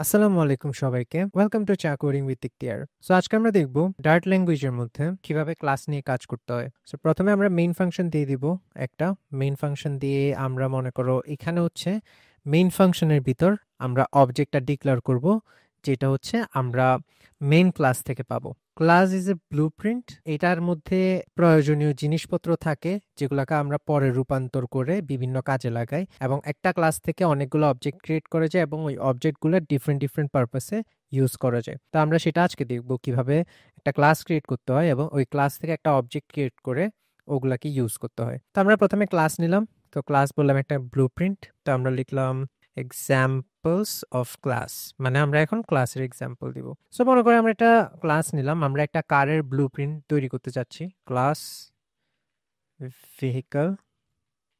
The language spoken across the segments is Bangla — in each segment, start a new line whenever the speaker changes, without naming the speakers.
আসসালামু আলাইকুম সবাইকে। ওয়েলকাম টু চা কোডিং উইথ ইখতিয়ার। সো আজকে আমরা দেখব ডার্ট ল্যাঙ্গুয়েজের মধ্যে কিভাবে ক্লাস নিয়ে কাজ করতে হয়। সো প্রথমে আমরা মেইন ফাংশন দিয়ে দিব একটা। মেইন ফাংশন দিয়ে আমরা মনে করো এখানে হচ্ছে মেইন ফাংশনের ভিতর আমরা অবজেক্টটা ডিক্লেয়ার করব, যেটা হচ্ছে আমরা মেইন ক্লাস থেকে পাবো। Class is a blueprint. এটার মধ্যে প্রয়োজনীয় জিনিসপত্র থাকে যেগুলোকে আমরা পরে রূপান্তর করে বিভিন্ন কাজে লাগাই, এবং একটা ক্লাস থেকে অনেকগুলো অবজেক্ট ক্রিয়েট করা যায় এবং ওই অবজেক্টগুলো ডিফারেন্ট ডিফারেন্ট পারপাসে ইউজ করা যায়। তো আমরা সেটা আজকে দেখব কিভাবে একটা ক্লাস ক্রিয়েট করতে হয় এবং ওই ক্লাস থেকে একটা অবজেক্ট ক্রিয়েট করে ওগুলাকে ইউজ করতে হয়। তো আমরা প্রথমে ক্লাস নিলাম। তো ক্লাস বললাম একটা ব্লুপ্রিন্ট। তো আমরা লিখলাম এক্সাম্পলস অফ ক্লাস, মানে আমরা এখন ক্লাসের এক্সাম্পল দিব। সো মনে করে আমরা একটা ক্লাস নিলাম, আমরা একটা কারের ব্লুপ্রিন্ট তৈরি করতে চাচ্ছি। ক্লাস ভেহিকল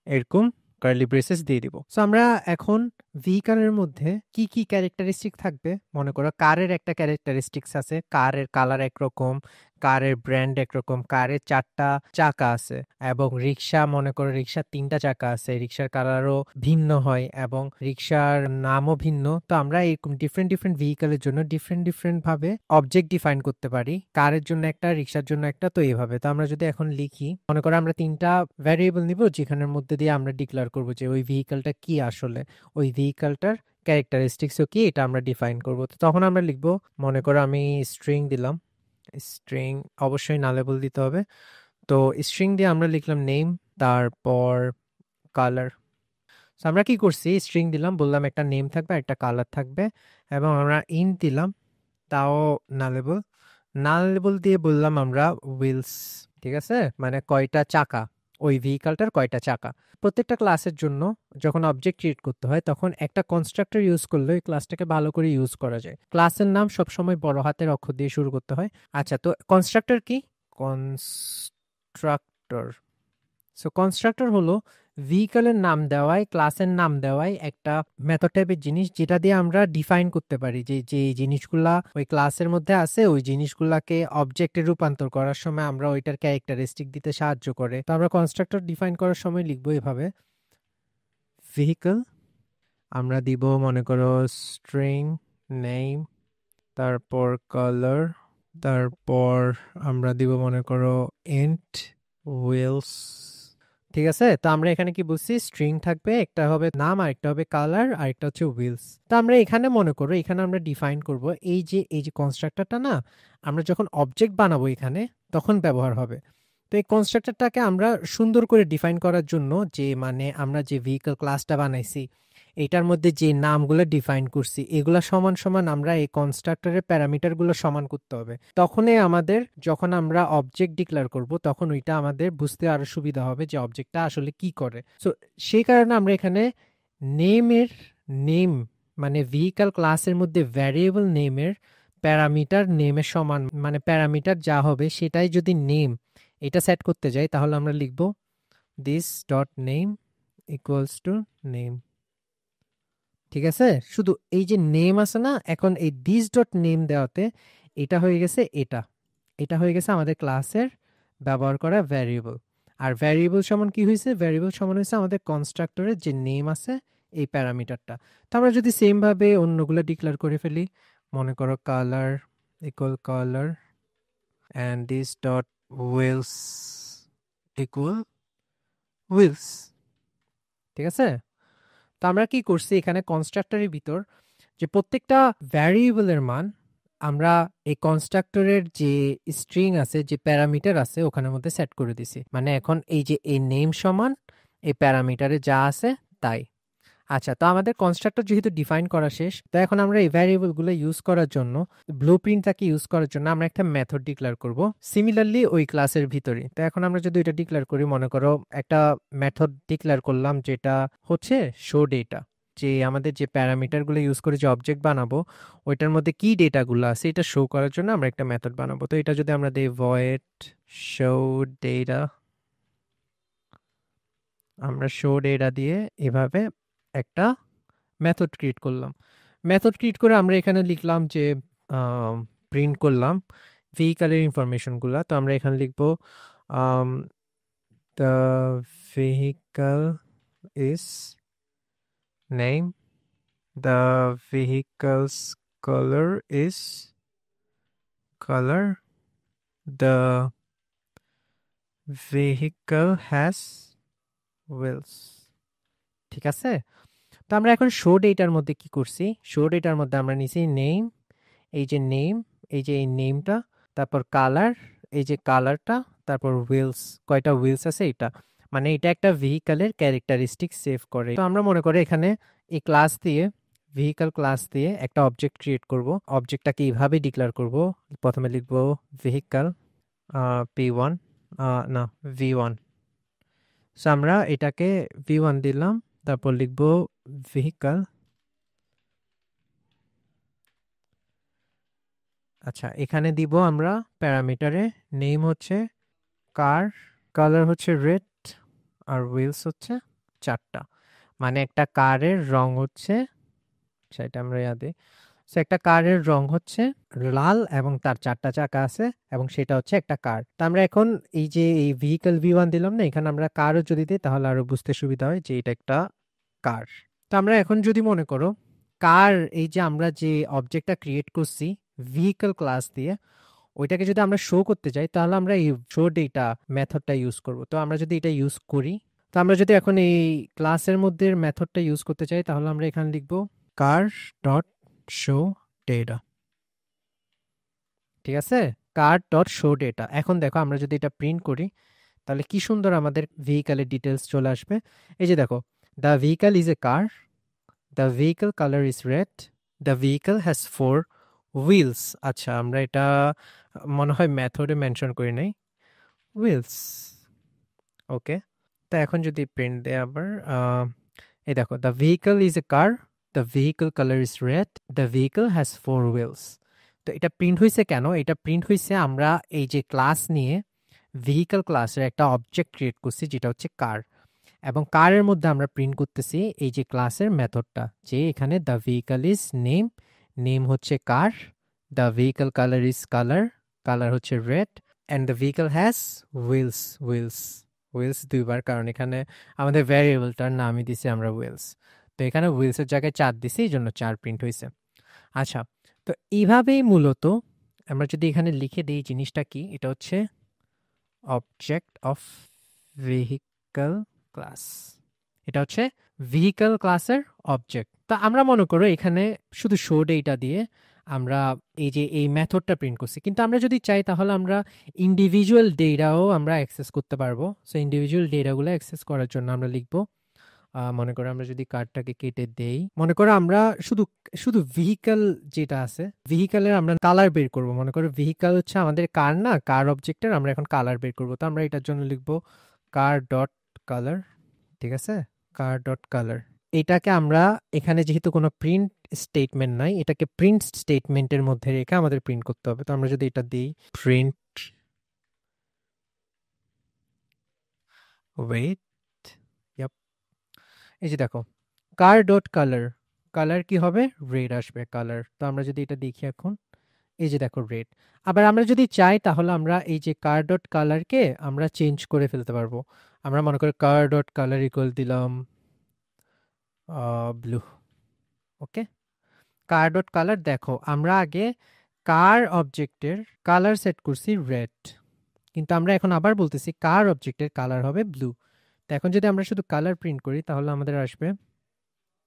এরকম কার্লি ব্রেসেস দিয়ে দিব। সো আমরা এখন ভেহিকলের মধ্যে কি কি ক্যারেক্টারিস্টিক থাকবে, মনে করো কারের একটা ক্যারেক্টারিস্টিক্স আছে, কারের কালার একরকম, কারের ব্র্যান্ড একরকম, কারের 4টা চাকা আছে, এবং রিক্সা মনে করো রিক্সার 3টা চাকা আছে, রিক্সার কালারও ভিন্ন হয় এবং রিক্সার নামও ভিন্ন। তো আমরা এরকম ডিফারেন্ট ডিফারেন্ট ভেহিকলের জন্য ডিফারেন্ট ডিফারেন্ট ভাবে অবজেক্ট ডিফাইন করতে পারি, কারের জন্য একটা, রিক্সার জন্য একটা। তো এইভাবে তো আমরা যদি এখন লিখি, মনে করো আমরা 3টা ভ্যারিয়েবল নিব যেখানের মধ্যে দিয়ে আমরা ডিক্লেয়ার করব যে ওই ভেহিকলটা কি, আসলে ওই ভেহিকলটার ক্যারেক্টারিস্টিক্সও কি, এটা আমরা ডিফাইন করব। তো তখন আমরা লিখব, মনে করো আমি স্ট্রিং দিলাম। স্ট্রিং অবশ্যই নালেবল দিতে হবে। তো স্ট্রিং দিয়ে আমরা লিখলাম নেম, তারপর কালার। আমরা কি করছি, স্ট্রিং দিলাম, বললাম একটা নেম থাকবে একটা কালার থাকবে, এবং আমরা ইন্ট দিলাম, তাও নালেবল। নালেবল দিয়ে বললাম আমরা হুইলস। ঠিক আছে, মানে কয়টা চাকা, ওই ভেহিকলটার কয়টা চাকা। প্রত্যেকটা ক্লাসের জন্য যখন অবজেক্ট ক্রিয়েট করতে হয় তখন একটা কনস্ট্রাক্টর ইউজ করলে ওই ক্লাসটাকে ভালো করে ইউজ করা যায়। ক্লাসের নাম সবসময় বড় হাতের অক্ষর দিয়ে শুরু করতে হয়। আচ্ছা, তো কনস্ট্রাক্টর কি? কনস্ট্রাক্টর, সো কনস্ট্রাক্টর হলো ভেহিকলের নাম দেওয়াই, ক্লাসের নাম দেওয়াই একটা মেথড টাইপের জিনিস, যেটা দিয়ে আমরা ডিফাইন করতে পারি যে যে জিনিসগুলা ওই ক্লাসের মধ্যে আছে ওই জিনিসগুলাকে অবজেক্টে রূপান্তর করার সময় আমরা ওইটার ক্যারেক্টারিস্টিক দিতে সাহায্য করে। তো আমরা কনস্ট্রাক্টর ডিফাইন করার সময় লিখবো এভাবে, ভেহিকল আমরা দিব মনে করো স্ট্রিং নেম, তারপর কালার, তারপর আমরা দিব মনে করো ইন্ট হুইলস। ঠিক আছে, তো আমরা এখানে কি বলছি, স্ট্রিং থাকবে, একটা হবে নাম, আরেকটা হবে কালার, আরেকটা হচ্ছে হুইলস। তো আমরা এখানে মনে করো এখানে আমরা ডিফাইন করব এই যে কনস্ট্রাক্টরটা না, আমরা যখন অবজেক্ট বানাবো এখানে তখন ব্যবহার হবে। তো এই কনস্ট্রাক্টরটাকে আমরা সুন্দর করে ডিফাইন করার জন্য, যে মানে আমরা যে ভেহিকল ক্লাসটা বানাইছি এটার মধ্যে যে নামগুলো ডিফাইন করছি এগুলা সমান সমান আমরা এই কনস্ট্রাক্টরের প্যারামিটারগুলো সমান করতে হবে। তখনই আমাদের যখন আমরা অবজেক্ট ডিক্লেয়ার করব তখন ওইটা আমাদের বুঝতে আরো সুবিধা হবে যে অবজেক্টটা আসলে কি করে। সো সেই কারণে আমরা এখানে নেমের নেম, মানে ভেহিকল ক্লাসের মধ্যে ভ্যারিয়েবল নেমের প্যারামিটার নেমের সমান, মানে প্যারামিটার যা হবে সেটাই যদি নেম এটা সেট করতে যাই তাহলে আমরা লিখব this dot name equals to name. ঠিক আছে, শুধু এই যে নেম আছে না, এখন এই দিস ডট নেম দেওয়াতে এটা হয়ে গেছে, এটা এটা হয়ে গেছে আমাদের ক্লাসের ব্যবহার করা ভ্যারিয়েবল। আর ভ্যারিয়েবল সমান কি হয়েছে, ভ্যারিয়েবল সমান হয়েছে আমাদের কনস্ট্রাক্টরের যে নেম আছে এই প্যারামিটারটা। তো আমরা যদি সেম ভাবে অন্যগুলো ডিক্লেয়ার করে ফেলি, মনে করো colour equal colour and this dot wheels equal wheels. ঠিক আছে, তো আমরা কি করছি এখানে কনস্ট্রাক্টরের ভিতর যে প্রত্যেকটা ভ্যারিয়েবলের মান আমরা এই কনস্ট্রাক্টরের যে স্ট্রিং আছে, যে প্যারামিটার আছে ওখানের মধ্যে সেট করে দিছি। মানে এখন এই যে এই নেম সমান এই প্যারামিটারে যা আছে তাই। আচ্ছা, তো আমাদের কনস্ট্রাক্টর যেহেতু ডিফাইন করা শেষ, তো এখন আমরা এই ভ্যারিয়েবলগুলো ইউজ করার জন্য, ব্লুপ্রিন্টটাকে ইউজ করার জন্য আমরা একটা মেথড ডিক্লেয়ার করব সিমিলারলি ওই ক্লাসের ভিতরে। তো এখন আমরা যদি এটা ডিক্লেয়ার করি, মনে করো একটা মেথড ডিক্লেয়ার করলাম যেটা হচ্ছে শো ডেটা, যে আমাদের যে প্যারামিটারগুলো ইউজ করে যে অবজেক্ট বানাবো ওইটার মধ্যে কি ডেটাগুলো আছে এটা শো করার জন্য আমরা একটা মেথড বানাবো। তো এটা যদি আমরা দিই ভয়েড শো ডেটা, আমরা শো ডেটা দিয়ে এভাবে একটা মেথড ক্রিয়েট করলাম। মেথড ক্রিয়েট করে আমরা এখানে লিখলাম যে প্রিন্ট করলাম ভেহিকলের ইনফরমেশনগুলো। তো আমরা এখানে লিখবো the vehicle is name the vehicle's color is color, the vehicle has wheels। ঠিক আছে, তো আমরা এখন শো ডেটার মধ্যে কি করছি, শো ডেটার মধ্যে আমরা নিছি নেম, এই যে নেম, এই যে এই নেমটা, তারপর কালার, এই যে কালারটা, তারপর হুইলস, কয়টা হুইলস আছে এটা, মানে এটা একটা ভেহিকলের ক্যারেক্টারিস্টিক সেভ করে। তো আমরা মনে করি এখানে এই ক্লাস দিয়ে, ভেহিকল ক্লাস দিয়ে একটা অবজেক্ট ক্রিয়েট করব। অবজেক্টটাকে এইভাবে ডিক্লেয়ার করব, প্রথমে লিখব ভেহিকল p1 না v1। সো আমরা এটাকে v1 দিলাম, তারপর লিখব ভেহিকল। আচ্ছা, এখানে দিব আমরা প্যারামিটারে নেম হচ্ছে কার, কালার হচ্ছে রেড, আর হুইলস হচ্ছে 4টা, মানে একটা কারের রং হচ্ছে, সেটা আমরা ইয়াদে, সো একটা কারের রং হচ্ছে লাল এবং তার 4টা চাকা আছে এবং সেটা হচ্ছে একটা কার। তা আমরা এখন এই যে এই ভেহিকল v1 দিলাম না, এখানে আমরা কারও যদি দিই তাহলে আরো বুঝতে সুবিধা হয় যে এটা একটা কার। তো আমরা এখন যদি মনে করো কার, এই যে আমরা যে অবজেক্টটা ক্রিয়েট করছি ভেহিকল ক্লাস দিয়ে, ওইটাকে যদি আমরা শো করতে চাই তাহলে আমরা এই শো ডেটা মেথডটা ইউজ করব। তো আমরা যদি এটা ইউজ করি, তো আমরা যদি এখন এই ক্লাসের মধ্যে মেথডটা ইউজ করতে চাই তাহলে আমরা এখানে লিখব কার ডট শো ডেটা। ঠিক আছে, কার ডট শো ডেটা। এখন দেখো আমরা যদি এটা প্রিন্ট করি তাহলে কি সুন্দর আমাদের ভেহিকলের ডিটেলস চলে আসবে। এই যে দেখো, the vehicle is a car, the vehicle colour is red, the vehicle has 4 wheels. আচ্ছা, আমরা এটা মনে হয় মেথডে মেনশন করি নাই, হুইলস। ওকে, তো এখন যদি প্রিন্ট দেয় আবার, এই দেখো, the vehicle is a car, the vehicle colour is red, the vehicle has 4 wheels. তো এটা প্রিন্ট হয়েছে কেন? এটা প্রিন্ট হয়েছে আমরা এই যে ক্লাস নিয়ে ভেহিকল ক্লাসের একটা অবজেক্ট ক্রিয়েট করছি যেটা হচ্ছে কার, এবং কারের মধ্যে আমরা প্রিন্ট করতেছি এই যে ক্লাসের মেথডটা, যে এখানে the vehicle is name, name হচ্ছে car, the vehicle colour is colour, colour হচ্ছে red, and the vehicle has wheels, wheels, wheels দুইবার, কারণ এখানে আমাদের ভ্যারিয়েবলটার নামই দিছি আমরা হুইলস। তো এখানে হুইলসের জায়গায় 4 দিছি, এই জন্য 4 প্রিন্ট হয়েছে। আচ্ছা, তো এইভাবেই মূলত আমরা যদি এখানে লিখে দিই জিনিসটা কি, এটা হচ্ছে অবজেক্ট অফ ভেহিকল ক্লাস, এটা হচ্ছে ভেহিকল ক্লাসের অবজেক্ট। তা আমরা মনে করো এখানে শুধু শো ডেটা দিয়ে আমরা এই যে এই মেথডটা প্রিন্ট করছি, কিন্তু আমরা যদি চাই তাহলে আমরা ইন্ডিভিজুয়াল ডেটাও আমরা অ্যাক্সেস করতে পারবো। সো ইন্ডিভিজুয়াল ডেটাগুলো অ্যাক্সেস করার জন্য আমরা লিখবো, মনে করো আমরা যদি কার্ডটাকে কেটে দেই, মনে করো আমরা শুধু শুধু ভেহিকল যেটা আছে, ভেহিকলের আমরা কালার বের করব। মনে করো ভেহিকল হচ্ছে আমাদের কার, না কার অবজেক্টের আমরা এখন কালার বের করব। তো আমরা এটার জন্য লিখবো কার ডট কালার। ঠিক আছে, কার ডট কালার। এটাকে আমরা এখানে যেহেতু কোনো প্রিন্ট স্টেটমেন্ট নাই, এটাকে প্রিন্ট স্টেটমেন্টের মধ্যে রেখে আমাদের প্রিন্ট করতে হবে। তো আমরা যদি এটা দিই প্রিন্ট, ওয়েট, এই যে দেখো কার ডট কালার, কালার কি হবে, রেড আসবে কালার। তো আমরা যদি এটা দেখি এখন, এই যে দেখো রেড। আবার আমরা যদি চাই তাহলে আমরা এই যে কার ডট কালারকে আমরা চেঞ্জ করে ফেলতে পারবো। আমরা মনে করি কার ডট কালার ইকুয়াল দিলাম ব্লু। ওকে, কার ডট কালার, দেখো আমরা আগে কার অবজেক্টের কালার সেট করছি রেড, কিন্তু আমরা এখন আবার বলতেছি কার অবজেক্টের কালার হবে ব্লু। তো এখন যদি আমরা শুধু কালার প্রিন্ট করি তাহলে আমাদের আসবে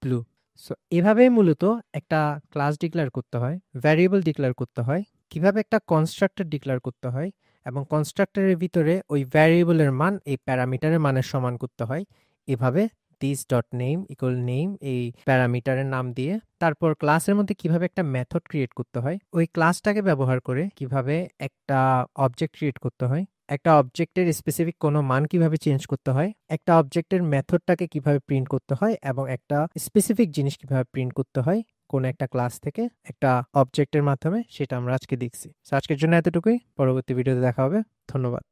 ব্লু। সো এভাবেই মূলত একটা ক্লাস ডিক্লেয়ার করতে হয়, ভ্যারিয়েবল ডিক্লেয়ার করতে হয়, কিভাবে একটা কনস্ট্রাক্টর ডিক্লেয়ার করতে হয়, এবং কনস্ট্রাক্টরের ভিতরে ওই ভ্যারিয়েবলের মান এই প্যারামিটারের মানের সমান করতে হয়। এভাবে this dot name equal name এই প্যারামিটারের নাম দিয়ে, তারপর ক্লাসের মধ্যে কিভাবে একটা মেথড ক্রিয়েট করতে হয়, ওই ক্লাসটাকে ব্যবহার করে কিভাবে একটা অবজেক্ট ক্রিয়েট করতে হয়, একটা অবজেক্টের স্পেসিফিক কোনো মান কিভাবে চেঞ্জ করতে হয়, একটা অবজেক্টের মেথডটাকে কিভাবে প্রিন্ট করতে হয়, এবং একটা স্পেসিফিক জিনিস কিভাবে প্রিন্ট করতে হয় কোন একটা ক্লাস থেকে একটা অবজেক্টের মাধ্যমে, সেটা আমরা আজকে দেখছি। আজকের জন্য এতটুকুই, পরবর্তী ভিডিওতে দেখা হবে। ধন্যবাদ।